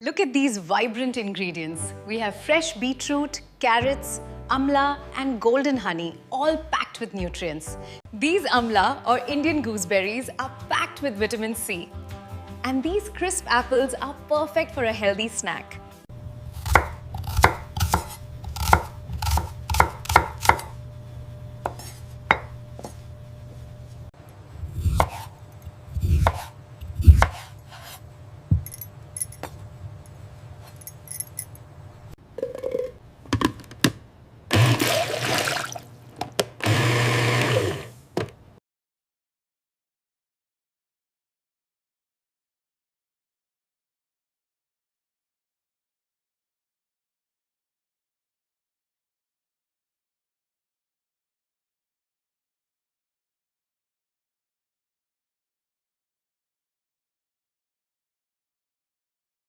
Look at these vibrant ingredients. We have fresh beetroot, carrots, amla and golden honey, all packed with nutrients. These amla or Indian gooseberries are packed with vitamin C. And these crisp apples are perfect for a healthy snack.